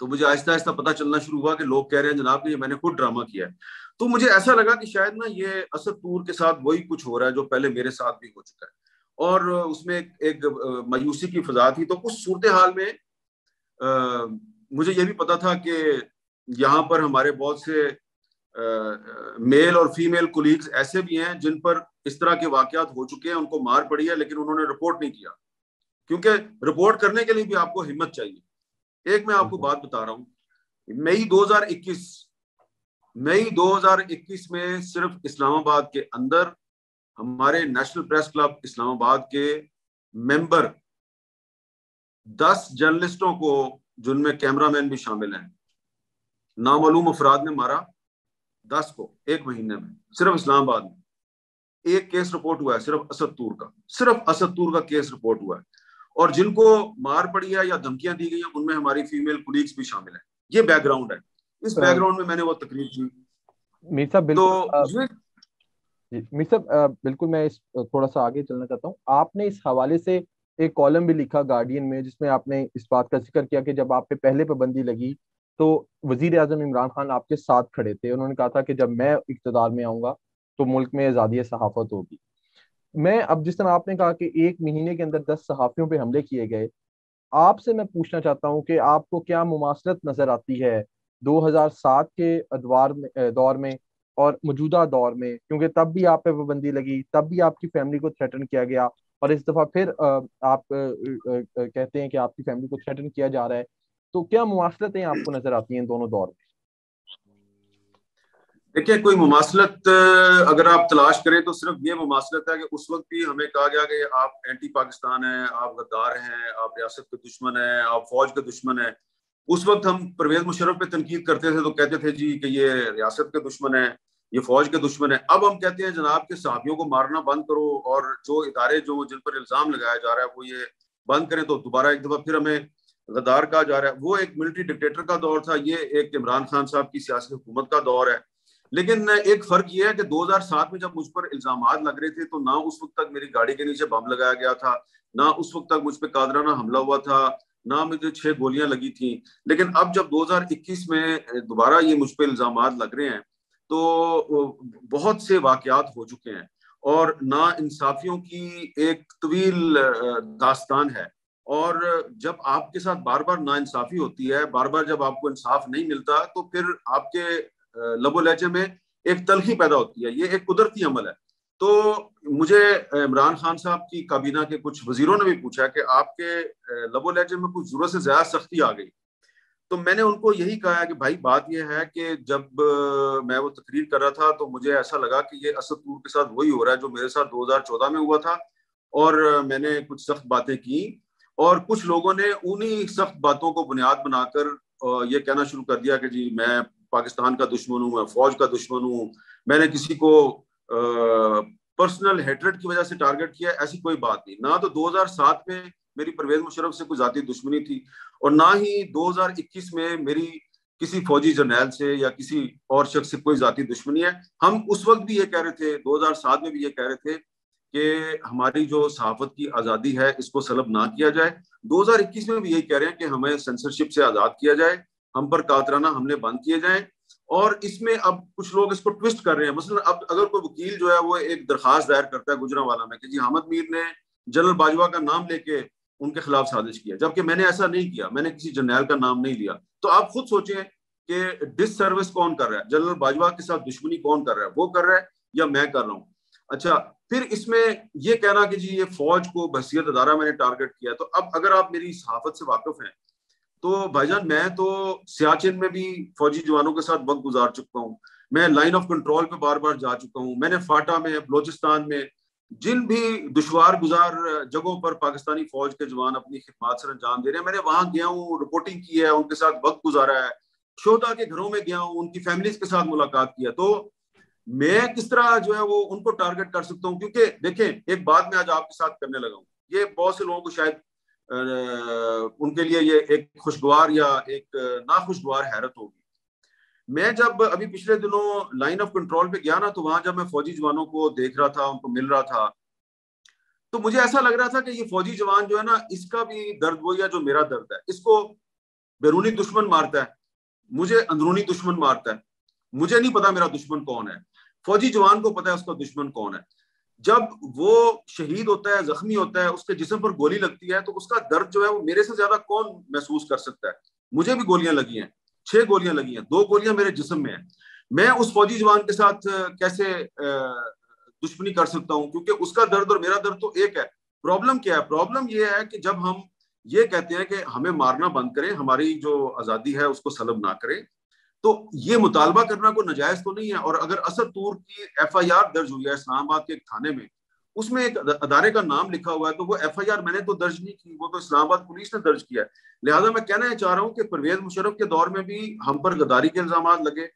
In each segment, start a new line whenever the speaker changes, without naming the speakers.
تو مجھے آہستہ آہستہ پتہ چلنا شروع ہوا کہ لوگ کہہ رہے ہیں جناب کہ یہ میں نے خود ڈرامہ کیا ہے. تو مجھے ایسا لگا کہ شاید نا یہ اسد طور کے ساتھ وہی کچھ ہو رہا ہے جو پہلے میرے ساتھ بھی ہو چکا ہے, اور اس میں ایک مایوسی کی فضا تھی. تو اس صورتحال میں مجھے یہ بھی پتا تھا کہ یہاں پر ہمارے بہت سے میل اور فیمیل کولیگز ایسے بھی ہیں جن پر اس طرح کے واقعات ہو چکے ہیں, ان کو مار پڑی ہے لیکن انہوں نے رپورٹ نہیں کیا, کیونکہ رپورٹ کرنے کے لیے بھی آپ کو ہمت چاہیے. ایک میں آپ کو بات بتا رہا ہوں, مئی 2021 میں صرف اسلام آباد کے اندر ہمارے نیشنل پریس کلب اسلام آباد کے ممبر 10 جرنلسٹوں کو, جن میں کیمرہ مین بھی شامل ہیں, نامعلوم افراد نے مارا. 10 کو ایک مہینے میں صرف اسلام آباد میں. ایک کیس رپورٹ ہوا ہے صرف اسد طور کا کیس رپورٹ ہوا ہے, اور جن کو مار پڑی ہے یا دھمکیاں دی گئی ہیں ان میں ہماری فیمیل کولیگز بھی شامل ہیں. یہ بیک گراؤنڈ ہے. اس بیک گراؤنڈ میں میں نے وہ تقریر کی.
میر صاحب
بالکل
میر صاحب بالکل میں اس تھوڑا سا آگے چلنا چاہتا ہوں. آپ نے اس حوالے سے ایک کالم بھی لکھا گارڈین میں جس میں آپ نے اس بات کا ذکر کیا کہ جب آپ پہ پہلے پابندی لگی تو وزیر اعظم عمران خان آپ کے ساتھ کھڑے تھے. انہوں نے کہا تھا کہ جب میں اقتدار میں آؤں گا تو ملک میں آزادی صحافت ہوگی. میں اب جس طرح آپ نے کہا کہ ایک مہینے کے اندر 10 صحافیوں پہ حملے کیے گئے, آپ سے میں پوچھنا چاہتا ہوں کہ آپ کو کیا مماثلت نظر آتی ہے 2007 کے دور میں اور موجودہ دور میں, کیونکہ تب بھی آپ پہ پابندی لگی, تب بھی آپ کی فیملی کو تھریٹن کیا گیا, اور اس دفعہ پھر آپ کہتے ہیں کہ آپ کی فیملی کو تھریٹن کیا جا رہا ہے. تو کیا مماثلتیں آپ کو نظر آتی ہیں دونوں دور میں؟
دیکھیں, کوئی مماثلت اگر آپ تلاش کریں تو صرف یہ مماثلت ہے کہ اس وقت بھی ہمیں کہا گیا کہ آپ اینٹی پاکستان ہیں, آپ غدار ہیں, آپ ریاست کے دشمن ہیں, آپ فوج کے دشمن ہیں. اس وقت ہم پرویز مشرف پہ تنقید کرتے تھے تو کہتے تھے جی کہ یہ ریاست کے دشمن ہیں, یہ فوج کے دشمن ہیں. اب ہم کہتے ہیں جناب کے صحافیوں کو مارنا بند کرو, اور جو ادارے جن پر الزام لگایا جا رہا ہے وہ یہ بند کریں. تو دوبارہ ایک دفعہ پھر ہمیں غدار کہا جا رہا ہے. وہ ایک ملٹری ڈکٹیٹر کا دور تھا, یہ ایک عمران خان صاحب کی سیاسی حکومت کا دور ہے. لیکن ایک فرق یہ ہے کہ 2007 میں جب مجھ پر الزامات لگ رہے تھے تو نہ اس وقت تک میری گاڑی کے نیچے بم لگایا گیا تھا, نہ اس وقت تک مجھ پہ قادرانہ حملہ ہوا تھا, نہ مجھے 6 گولیاں لگی تھیں. لیکن اب جب 2021 میں دوبارہ یہ مجھ پہ الزامات لگ رہے ہیں تو بہت سے واقعات ہو چکے ہیں, اور نا انصافیوں کی ایک طویل داستان ہے. اور جب آپ کے ساتھ بار بار نا انصافی ہوتی ہے, بار بار جب آپ کو انصاف نہیں ملتا تو پھر آپ کے لب و لہجے میں ایک تلخی پیدا ہوتی ہے. یہ ایک قدرتی عمل ہے. تو مجھے عمران خان صاحب کی کابینہ کے کچھ وزیروں نے بھی پوچھا کہ آپ کے لب و لہجے میں کچھ ضرورت سے زیادہ سختی آ گئی. تو میں نے ان کو یہی کہا کہ بھائی بات یہ ہے کہ جب میں وہ تقریر کر رہا تھا تو مجھے ایسا لگا کہ یہ اسد طور کے ساتھ وہی ہو رہا ہے جو میرے ساتھ 2014 میں ہوا تھا, اور میں نے کچھ سخت باتیں کی, اور کچھ لوگوں نے انہی سخت باتوں کو بنیاد بنا کر یہ کہنا شروع کر دیا کہ جی میں پاکستان کا دشمن ہوں, میں فوج کا دشمن ہوں, میں نے کسی کو پرسنل ہیٹریڈ کی وجہ سے ٹارگٹ کیا. ایسی کوئی بات نہیں. نہ تو 2007 میں میری پرویز مشرف سے کوئی ذاتی دشمنی تھی, اور نہ ہی 2021 میں میری کسی فوجی جرنیل سے یا کسی اور شخص سے کوئی ذاتی دشمنی ہے. ہم اس وقت بھی یہ کہہ رہے تھے, 2007 میں بھی یہ کہہ رہے تھے کہ ہماری جو صحافت کی آزادی ہے اس کو سلب نہ کیا جائے. 2021 میں بھی یہی کہہ رہے ہیں کہ ہمیں سینسرشپ سے آزاد کیا جائے, ہم پر قاطرانہ حملے بند کیے جائیں. اور اس میں اب کچھ لوگ اس کو ٹوسٹ کر رہے ہیں. مثلا اب اگر کوئی وکیل جو ہے وہ ایک درخواست دائر کرتا ہے گجرانوالہ میں کہ جی حامد میر نے جنرل باجوہ کا نام لے کے ان کے خلاف سازش کیا, جبکہ میں نے ایسا نہیں کیا, میں نے کسی جرنیل کا نام نہیں لیا. تو آپ خود سوچیں کہ ڈس سروس کون کر رہا ہے, جنرل باجوہ کے ساتھ دشمنی کون کر رہا ہے, وہ کر رہا ہے یا میں کر رہا ہوں. اچھا, پھر اس میں یہ کہنا کہ جی یہ فوج کو بحیثیت ادارہ میں نے ٹارگٹ کیا. تو اب اگر آپ میری صحافت سے واقف ہیں تو بھائی جان میں تو سیاچن میں بھی فوجی جوانوں کے ساتھ وقت گزار چکا ہوں, میں لائن آف کنٹرول پہ بار بار جا چکا ہوں, میں نے فاٹا میں, بلوچستان میں, جن بھی دشوار گزار جگہوں پر پاکستانی فوج کے جوان اپنی خدمات سر انجام دے رہے ہیں, میں نے وہاں گیا ہوں, رپورٹنگ کی ہے, ان کے ساتھ وقت گزارا ہے, شہداء کے گھروں میں گیا ہوں, ان کی فیملیز کے ساتھ ملاقات کیا. تو میں کس طرح جو ہے وہ ان کو ٹارگٹ کر سکتا ہوں؟ کیونکہ دیکھیں ایک بات میں آج آپ کے ساتھ کرنے لگا ہوں, یہ بہت سے لوگوں کو شاید ان کے لیے یہ ایک خوشگوار یا ایک ناخوشگوار حیرت ہوگی. میں جب ابھی پچھلے دنوں لائن آف کنٹرول پہ گیا نا, تو وہاں جب میں فوجی جوانوں کو دیکھ رہا تھا, ان کو مل رہا تھا, تو مجھے ایسا لگ رہا تھا کہ یہ فوجی جوان جو ہے نا اس کا بھی درد وہی ہے جو میرا درد ہے. اس کو بیرونی دشمن مارتا ہے, مجھے اندرونی دشمن مارتا ہے, مجھے نہیں پتا میرا دشمن کون ہے, فوجی جوان کو پتا ہے اس کا دشمن کون ہے. جب وہ شہید ہوتا ہے, زخمی ہوتا ہے, اس کے جسم پر گولی لگتی ہے, تو اس کا درد جو ہے وہ میرے سے زیادہ کون محسوس کر سکتا ہے. مجھے بھی گولیاں لگی ہیں, 6 گولیاں لگی ہیں, 2 گولیاں میرے جسم میں ہیں. میں اس فوجی جوان کے ساتھ کیسے دشمنی کر سکتا ہوں, کیونکہ اس کا درد اور میرا درد تو ایک ہے. پرابلم کیا ہے؟ پرابلم یہ ہے کہ جب ہم یہ کہتے ہیں کہ ہمیں مارنا بند کریں, ہماری جو آزادی ہے اس کو سلب نہ کریں, تو یہ مطالبہ کرنا کوئی ناجائز تو نہیں ہے. اور اگر اسد طور کی FIR درج ہوئی ہے اسلام آباد کے ایک تھانے میں, اس میں ایک ادارے کا نام لکھا ہوا ہے, تو وہ FIR میں نے تو درج نہیں کی, وہ تو اسلام آباد پولیس نے درج کیا ہے. لہٰذا میں کہنا یہ چاہ رہا ہوں کہ پرویز مشرف کے دور میں بھی ہم پر غداری کے الزامات لگے,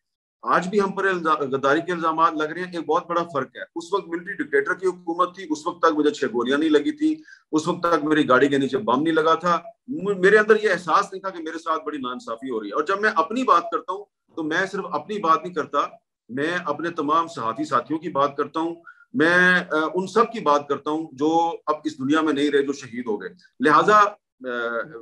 آج بھی ہم پر غداری کے الزامات لگ رہے ہیں. ایک بہت بڑا فرق ہے, اس وقت ملٹری ڈکٹیٹر کی حکومت تھی, اس وقت تک مجھے 6 گولیاں نہیں لگی تھی, اس وقت تک میری گاڑی کے نیچے بم نہیں لگا تھا, میرے اندر یہ احساس نہیں تھا کہ میرے ساتھ بڑی ناانصافی ہو رہی ہے. اور جب میں اپنی بات کرتا ہوں تو میں صرف اپنی بات نہیں کرتا, میں اپنے تمام صحافی ساتھیوں کی بات کرتا ہوں, میں ان سب کی بات کرتا ہوں جو اب اس دنیا میں نہیں رہے, جو شہید ہو گئے. لہٰذا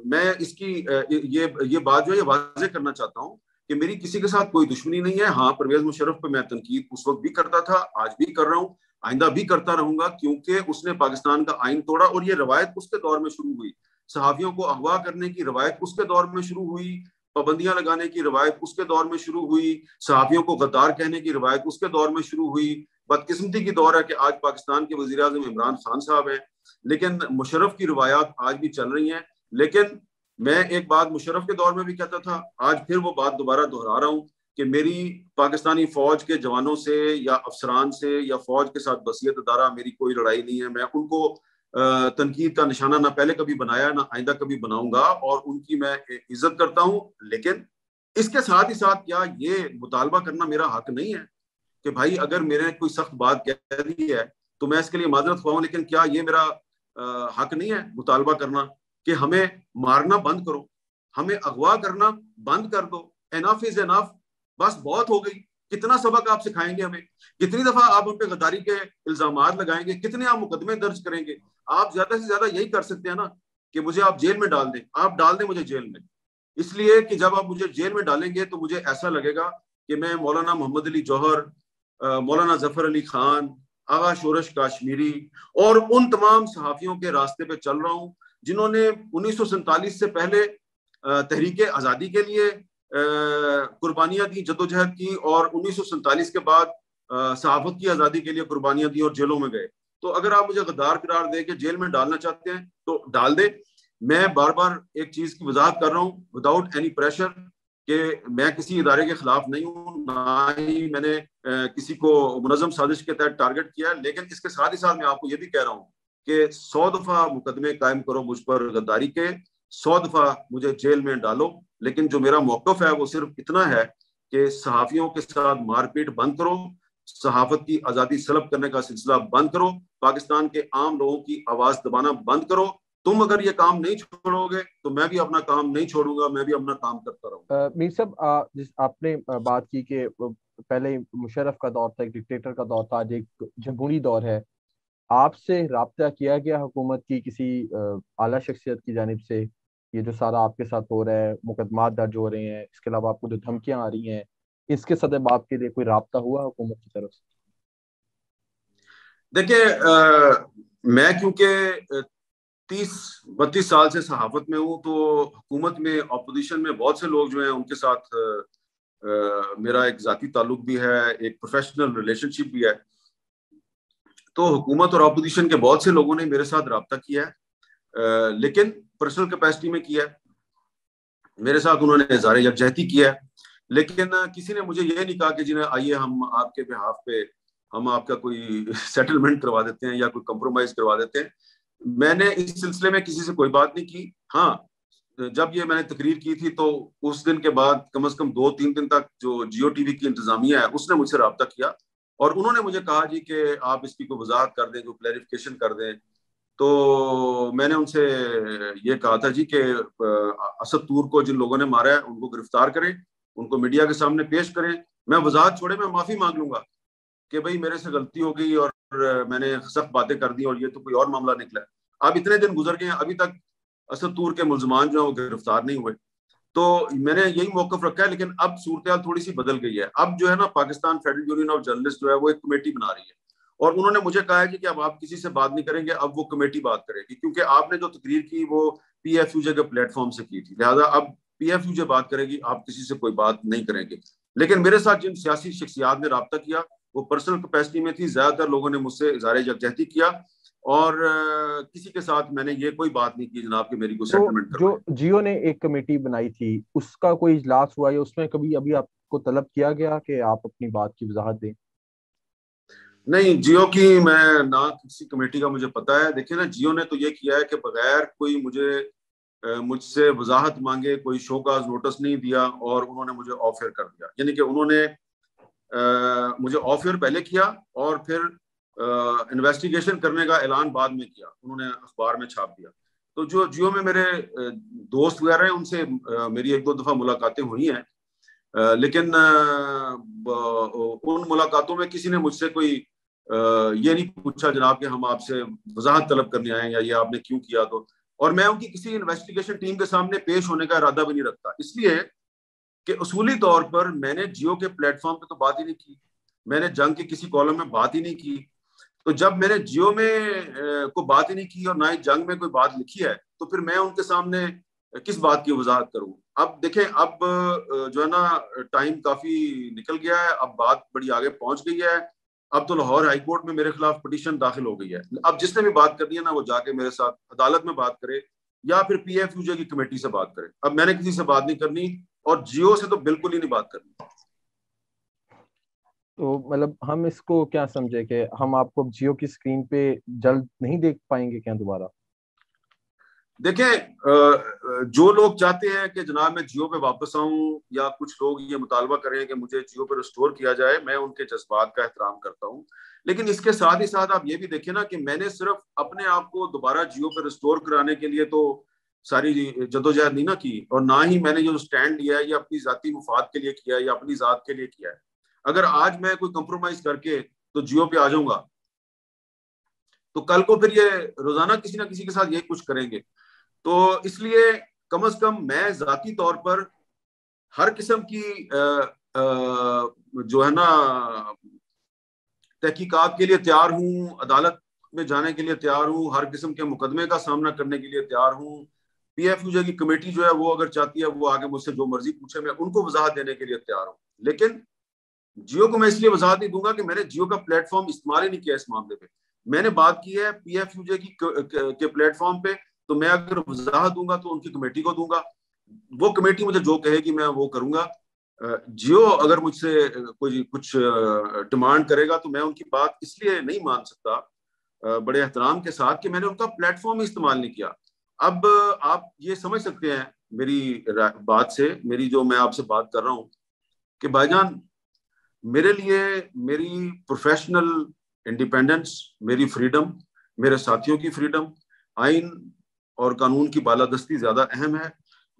میں اس کی یہ بات جو ہے یہ واضح کرنا چاہتا ہوں کہ میری کسی کے ساتھ کوئی دشمنی نہیں ہے. ہاں, پرویز مشرف پہ میں تنقید اس وقت بھی کرتا تھا, آج بھی کر رہا ہوں, آئندہ بھی کرتا رہوں گا, کیونکہ اس نے پاکستان کا آئین توڑا. اور یہ روایت اس کے دور میں شروع ہوئی, صحافیوں کو اغوا کرنے کی روایت اس کے دور میں شروع ہوئی, پابندیاں لگانے کی روایت اس کے دور میں شروع ہوئی, صحافیوں کو غدار کہنے کی روایت اس کے دور میں شروع ہوئی. بدقسمتی کی دور ہے کہ آج پاکستان کے وزیر اعظم عمران خان صاحب ہیں, لیکن مشرف کی روایات آج بھی چل رہی ہیں. لیکن میں ایک بات مشرف کے دور میں بھی کہتا تھا, آج پھر وہ بات دوبارہ دہرا رہا ہوں کہ میری پاکستانی فوج کے جوانوں سے یا افسران سے یا فوج کے ساتھ بصیت ادارہ میری کوئی لڑائی نہیں ہے. میں ان کو تنقید کا نشانہ نہ پہلے کبھی بنایا, نہ آئندہ کبھی بناؤں گا, اور ان کی میں عزت کرتا ہوں. لیکن اس کے ساتھ ہی ساتھ کیا یہ مطالبہ کرنا میرا حق نہیں ہے کہ بھائی اگر میرے کوئی سخت بات کہہ دی ہے تو میں اس کے لیے معذرت خواہ ہوں, لیکن کیا یہ میرا حق نہیں ہے مطالبہ کرنا کہ ہمیں مارنا بند کرو, ہمیں اغوا کرنا بند کر دو, انف از انف, بس بہت ہو گئی. کتنا سبق آپ سکھائیں گے ہمیں, کتنی دفعہ آپ ہم پہ غداری کے الزامات لگائیں گے, کتنے آپ مقدمے درج کریں گے. آپ زیادہ سے زیادہ یہی کر سکتے ہیں نا کہ مجھے آپ جیل میں ڈال دیں, آپ ڈال دیں مجھے جیل میں, اس لیے کہ جب آپ مجھے جیل میں ڈالیں گے تو مجھے ایسا لگے گا کہ میں مولانا محمد علی جوہر, مولانا ظفر علی خان, آغا شورش کاشمیری اور ان تمام صحافیوں کے راستے پہ چل رہا ہوں جنہوں نے 1947 سے پہلے تحریک آزادی کے لیے قربانیاں دی, جدوجہد کی, اور 1947 کے بعد صحافت کی آزادی کے لیے قربانیاں دی اور جیلوں میں گئے. تو اگر آپ مجھے غدار قرار دے کے جیل میں ڈالنا چاہتے ہیں تو ڈال دیں. میں بار بار ایک چیز کی وضاحت کر رہا ہوں وداؤٹ اینی پریشر کہ میں کسی ادارے کے خلاف نہیں ہوں, نہ ہی میں نے کسی کو منظم سازش کے تحت ٹارگٹ کیا ہے. لیکن اس کے ساتھ ہی ساتھ میں آپ کو یہ بھی کہہ رہا ہوں کہ 100 دفعہ مقدمے قائم کرو مجھ پر غداری کے, 100 دفعہ مجھے جیل میں ڈالو, لیکن جو میرا موقف ہے وہ صرف اتنا ہے کہ صحافیوں کے ساتھ مار پیٹ بند کرو, صحافت کی آزادی سلب کرنے کا سلسلہ بند کرو, پاکستان کے عام لوگوں کی آواز دبانا بند کرو. تم اگر یہ کام نہیں چھوڑو گے تو میں بھی اپنا کام نہیں چھوڑوں گا, میں بھی اپنا کام کرتا رہوں گا.
میر صاحب, جس آپ نے بات کی کہ پہلے مشرف کا دور تھا, ایک ڈکٹیٹر کا دور تھا, آج ایک جمہوری دور ہے, آپ سے رابطہ کیا گیا حکومت کی کسی اعلیٰ شخصیت کی جانب سے؟ یہ جو سارا آپ کے ساتھ ہو رہا ہے, مقدمات درج ہو رہے ہیں, اس کے علاوہ آپ کو جو دھمکیاں آ رہی ہیں, اس کے صدباب کے لیے کوئی رابطہ ہوا حکومت کی طرف سے؟
دیکھیں, میں کیونکہ 30-32 سال سے صحافت میں ہوں, تو حکومت میں اپوزیشن میں بہت سے لوگ جو ہیں ان کے ساتھ میرا ایک ذاتی تعلق بھی ہے, ایک پروفیشنل ریلیشن شپ بھی ہے. تو حکومت اور اپوزیشن کے بہت سے لوگوں نے میرے ساتھ رابطہ کیا ہے, لیکن پرسنل کیپیسٹی میں کیا ہے, میرے ساتھ انہوں نے اظہار یکجہتی کیا ہے, لیکن کسی نے مجھے یہ نہیں کہا کہ جنہیں آئیے ہم آپ کے بہاف پہ ہم آپ کا کوئی سیٹلمنٹ کروا دیتے ہیں یا کوئی کمپرومائز کروا دیتے ہیں. میں نے اس سلسلے میں کسی سے کوئی بات نہیں کی. ہاں, جب یہ میں نے تقریر کی تھی تو اس دن کے بعد کم از کم 2-3 دن تک جو جیو ٹی وی کی انتظامیہ ہے اس نے مجھ سے رابطہ کیا, اور انہوں نے مجھے کہا جی کہ آپ اس کی کوئی وضاحت کر دیں, کوئی کلیریفیکیشن کر دیں. تو میں نے ان سے یہ کہا تھا جی کہ اسد طور کو جن لوگوں نے مارا ہے ان کو گرفتار کریں, ان کو میڈیا کے سامنے پیش کریں. میں وضاحت چھوڑے, میں معافی مانگ لوں گا کہ بھئی میرے سے غلطی ہو گئی اور میں نے سخت باتیں کر دی اور یہ تو کوئی اور معاملہ نکلا ہے. اب اتنے دن گزر گئے ہیں, ابھی تک اسد طور کے ملزمان جو ہیں وہ گرفتار نہیں ہوئے. تو میں نے یہی موقف رکھا ہے. لیکن اب صورتحال تھوڑی سی بدل گئی ہے. اب جو ہے نا Pakistan federal union of journalist جو ہے وہ ایک کمیٹی بنا رہی ہے, اور انہوں نے مجھے کہا ہے کہ اب آپ کسی سے بات نہیں کریں گے, اب وہ کمیٹی بات کرے گی, کیونکہ آپ نے جو تقریر کی وہ پی ایف یو جے کے پلیٹ فارم سے کی تھی, لہٰذا اب پی ایف یو جے بات کرے گی, آپ کسی سے کوئی بات نہیں کریں گے. لیکن میرے ساتھ جن سیاسی شخصیات نے رابطہ کیا وہ پرسنل کیپیسٹی میں تھی. زیادہ تر لوگوں نے مجھ سے اظہار یکجہتی کیا, اور کسی کے ساتھ میں نے یہ کوئی بات نہیں کی جناب کہ میری کوئی
تو
سیٹلمنٹ
جو
کروائیں.
جیو نے ایک کمیٹی بنائی تھی اس کا کوئی اجلاس ہوا یا اس میں کبھی ابھی آپ کو طلب کیا گیا کہ آپ اپنی بات کی وضاحت دیں؟
نہیں, جیو کی میں نہ کسی کمیٹی کا مجھے پتا ہے. دیکھیں نا, جیو نے تو یہ کیا ہے کہ بغیر کوئی مجھ سے وضاحت مانگے کوئی شو کاز نوٹس نہیں دیا, اور انہوں نے مجھے آفر کر دیا. یعنی کہ انہوں نے مجھے آفر پہلے کیا اور پھر انویسٹیگیشن کرنے کا اعلان بعد میں کیا, انہوں نے اخبار میں چھاپ دیا. تو جو جیو میں میرے دوست وغیرہ ہیں ان سے میری ایک دو دفعہ ملاقاتیں ہوئی ہیں, لیکن ان ملاقاتوں میں کسی نے مجھ سے کوئی یہ نہیں پوچھا جناب کہ ہم آپ سے وضاحت طلب کرنے آئے ہیں یا یہ آپ نے کیوں کیا. تو اور میں ان کی کسی انویسٹیگیشن ٹیم کے سامنے پیش ہونے کا ارادہ بھی نہیں رکھتا, اس لیے کہ اصولی طور پر میں نے جیو کے پلیٹ فارم پہ تو بات ہی نہیں کی, میں نے جنگ کے کسی کالم میں بات ہی نہیں کی. تو جب میں نے جیو میں کوئی بات ہی نہیں کی اور نہ ہی جنگ میں کوئی بات لکھی ہے, تو پھر میں ان کے سامنے کس بات کی وضاحت کروں. اب دیکھیں, اب جو ہے نا ٹائم کافی نکل گیا ہے, اب بات بڑی آگے پہنچ گئی ہے. اب تو لاہور ہائی کورٹ میں میرے خلاف پٹیشن داخل ہو گئی ہے. اب جس نے بھی بات کرنی ہے نا وہ جا کے میرے ساتھ عدالت میں بات کرے یا پھر پی ایف یو جے کی کمیٹی سے بات کرے. اب میں نے کسی سے بات نہیں کرنی, اور جیو سے تو بالکل ہی نہیں بات کرنی.
تو مطلب ہم اس کو کیا سمجھے کہ ہم آپ کو جیو کی اسکرین پہ جلد نہیں دیکھ پائیں گے کیا دوبارہ؟
دیکھیں, جو لوگ چاہتے ہیں کہ جناب میں جیو پہ واپس آؤں, یا کچھ لوگ یہ مطالبہ کریں کہ مجھے جیو پہ ریسٹور کیا جائے, میں ان کے جذبات کا احترام کرتا ہوں. لیکن اس کے ساتھ ہی ساتھ آپ یہ بھی دیکھیں نا کہ میں نے صرف اپنے آپ کو دوبارہ جیو پہ ریسٹور کرانے کے لیے تو ساری جدوجہد نہیں نہ کی, اور نہ ہی میں نے جو سٹینڈ لیا ہے یہ اپنی ذاتی مفاد کے لیے کیا ہے یا اپنی ذات کے لیے کیا ہے. اگر آج میں کوئی کمپرومائز کر کے تو جیو پہ آ جاؤں گا, تو کل کو پھر یہ روزانہ کسی نہ کسی کے ساتھ یہی کچھ کریں گے. تو اس لیے کم از کم میں ذاتی طور پر ہر قسم کی جو ہے نا تحقیقات کے لیے تیار ہوں, عدالت میں جانے کے لیے تیار ہوں, ہر قسم کے مقدمے کا سامنا کرنے کے لیے تیار ہوں. پی ایف یو جے کی کمیٹی جو ہے وہ اگر چاہتی ہے وہ آگے مجھ سے جو مرضی پوچھے, میں ان کو وضاحت دینے کے لیے تیار ہوں. لیکن جیو کو میں اس لیے وضاحت نہیں دوں گا کہ میں نے جیو کا پلیٹ فارم استعمال ہی نہیں کیا اس معاملے پہ. میں نے بات کی ہے پی ایف یو جے کے پلیٹ فارم پہ, تو میں اگر وضاحت دوں گا تو ان کی کمیٹی کو دوں گا, وہ کمیٹی مجھے جو کہے گی میں وہ کروں گا. جیو اگر مجھ سے کوئی کچھ ڈیمانڈ کرے گا تو میں ان کی بات اس لیے نہیں مان سکتا بڑے احترام کے ساتھ کہ میں نے ان کا پلیٹ فارم استعمال نہیں کیا. اب آپ یہ سمجھ سکتے ہیں میری بات سے, میری جو میں آپ سے بات کر رہا ہوں, کہ بھائی جان میرے لیے میری پروفیشنل انڈیپینڈنس, میری فریڈم, میرے ساتھیوں کی فریڈم, آئین اور قانون کی بالادستی زیادہ اہم ہے.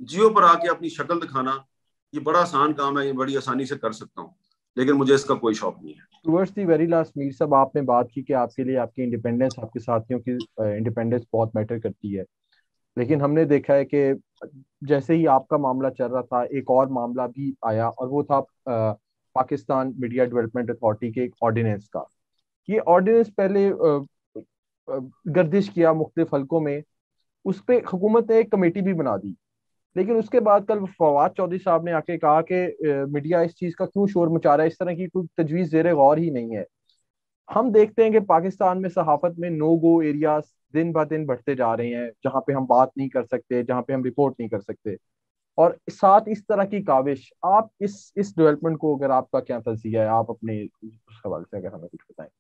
جیو پر آ کے اپنی شکل دکھانا یہ بڑا آسان کام ہے, یہ بڑی آسانی سے کر سکتا ہوں, لیکن مجھے اس کا کوئی شوق نہیں ہے.
ٹورڈز دی ویری لاسٹ میر صاحب, آپ نے بات کی کہ آپ کے لیے آپ کی انڈیپینڈنس, آپ کے ساتھیوں کی انڈیپینڈنس بہت میٹر کرتی ہے. لیکن ہم نے دیکھا ہے کہ جیسے ہی آپ کا معاملہ چل رہا تھا ایک اور معاملہ بھی آیا, اور وہ تھا پاکستان میڈیا ڈیولپمنٹ اتھارٹی کے ایک آرڈیننس کا. یہ آرڈیننس پہلے گردش کیا مختلف حلقوں میں, اس پہ حکومت نے ایک کمیٹی بھی بنا دی, لیکن اس کے بعد کل فواد چودھری صاحب نے آ کے کہا کہ میڈیا اس چیز کا کیوں شور مچا رہا ہے, اس طرح کی کوئی تجویز زیر غور ہی نہیں ہے. ہم دیکھتے ہیں کہ پاکستان میں صحافت میں نو گو ایریاز دن بہ دن بڑھتے جا رہے ہیں, جہاں پہ ہم بات نہیں کر سکتے, جہاں پہ ہم رپورٹ نہیں کر سکتے, اور ساتھ اس طرح کی کاوش. آپ اس ڈیولپمنٹ کو اگر آپ کا کیا تجزیہ ہے, آپ اپنے اس حوالے سے اگر ہمیں کچھ بتائیں.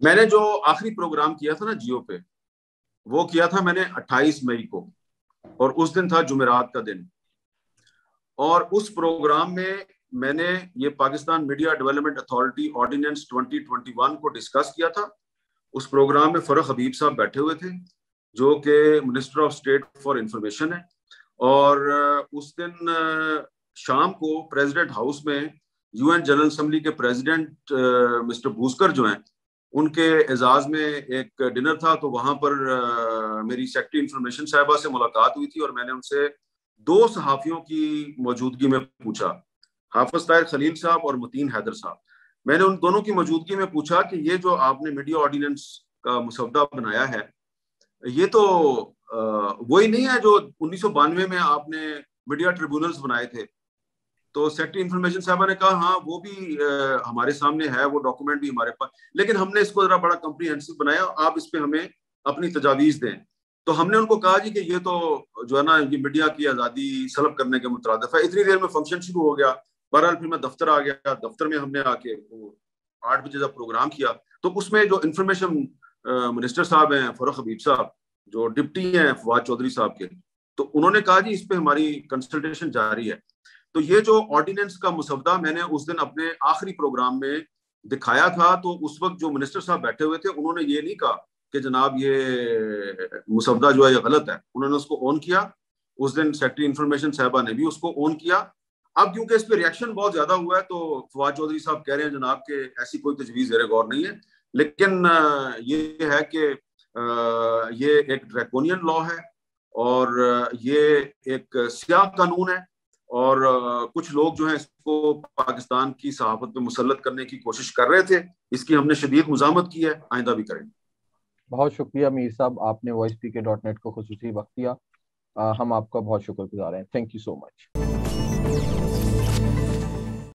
میں نے جو آخری پروگرام کیا تھا نا جیو پہ, وہ کیا تھا میں نے 28 مئی کو, اور اس دن تھا جمعرات کا دن. اور اس پروگرام میں نے یہ Pakistan media development authority ordinance 2021 کو ڈسکس کیا تھا. اس پروگرام میں فرح حبیب صاحب بیٹھے ہوئے تھے جو کہ minister of state for information ہے, اور اس دن شام کو پریزیڈنٹ ہاؤس میں یو این جنرل اسمبلی کے پریزیڈنٹ مسٹر بھوسکر جو ہیں, ان کے اعزاز میں ایک ڈنر تھا. تو وہاں پر میری سیکرٹری انفارمیشن صاحبہ سے ملاقات ہوئی تھی, اور میں نے ان سے 2 صحافیوں کی موجودگی میں پوچھا, حافظ طاہر خلیل صاحب اور متین حیدر صاحب. میں نے ان دونوں کی موجودگی میں پوچھا کہ یہ جو آپ نے میڈیا آرڈیننس کا مسودہ بنایا ہے, یہ تو وہی نہیں ہے جو 1992 میں آپ نے میڈیا ٹریبونلز بنائے تھے. تو سیکرٹری انفارمیشن صاحبہ نے کہا ہاں وہ بھی ہمارے سامنے ہے, وہ ڈاکومنٹ بھی ہمارے پاس, لیکن ہم نے اس کو ذرا بڑا کمپریہنسو بنایا, آپ اس پہ ہمیں اپنی تجاویز دیں. تو ہم نے ان کو کہا جی کہ یہ تو جو ہے نا یہ میڈیا کی آزادی سلب کرنے کے مترادف ہے. اتنی دیر میں فنکشن شروع ہو گیا. بہرحال پھر میں دفتر آ گیا. دفتر میں ہم نے آ کے 8 بجے کا پروگرام کیا, تو اس میں جو انفارمیشن منسٹر صاحب ہیں فاروق حبیب صاحب, جو ڈپٹی ہیں فواد چودھری صاحب کے, تو انہوں نے کہا جی اس پہ ہماری کنسلٹیشن جاری ہے. تو یہ جو آرڈیننس کا مسودہ میں نے اس دن اپنے آخری پروگرام میں دکھایا تھا, تو اس وقت جو منسٹر صاحب بیٹھے ہوئے تھے انہوں نے یہ نہیں کہا کہ جناب یہ مسودہ جو ہے یہ غلط ہے. انہوں نے اس کو اون کیا. اس دن سیکرٹری انفارمیشن صاحبہ نے بھی اس کو اون کیا. اب کیونکہ اس پہ ریئیکشن بہت زیادہ ہوا ہے, تو فواد چودھری صاحب کہہ رہے ہیں جناب کہ ایسی کوئی تجویز زیر غور نہیں ہے, لیکن یہ ہے کہ یہ ایک ڈریکونین لا ہے اور یہ ایک سیاہ قانون ہے, اور کچھ لوگ جو ہیں اس کو پاکستان کی صحافت پہ مسلط کرنے کی کوشش کر رہے تھے. اس کی ہم نے شدید مزاحمت کی ہے, آئندہ بھی کریں گے.
بہت شکریہ میر صاحب, آپ نے voicepk.net کو خصوصی وقت دیا. ہم آپ کا بہت شکر گزار ہیں. Thank you so much.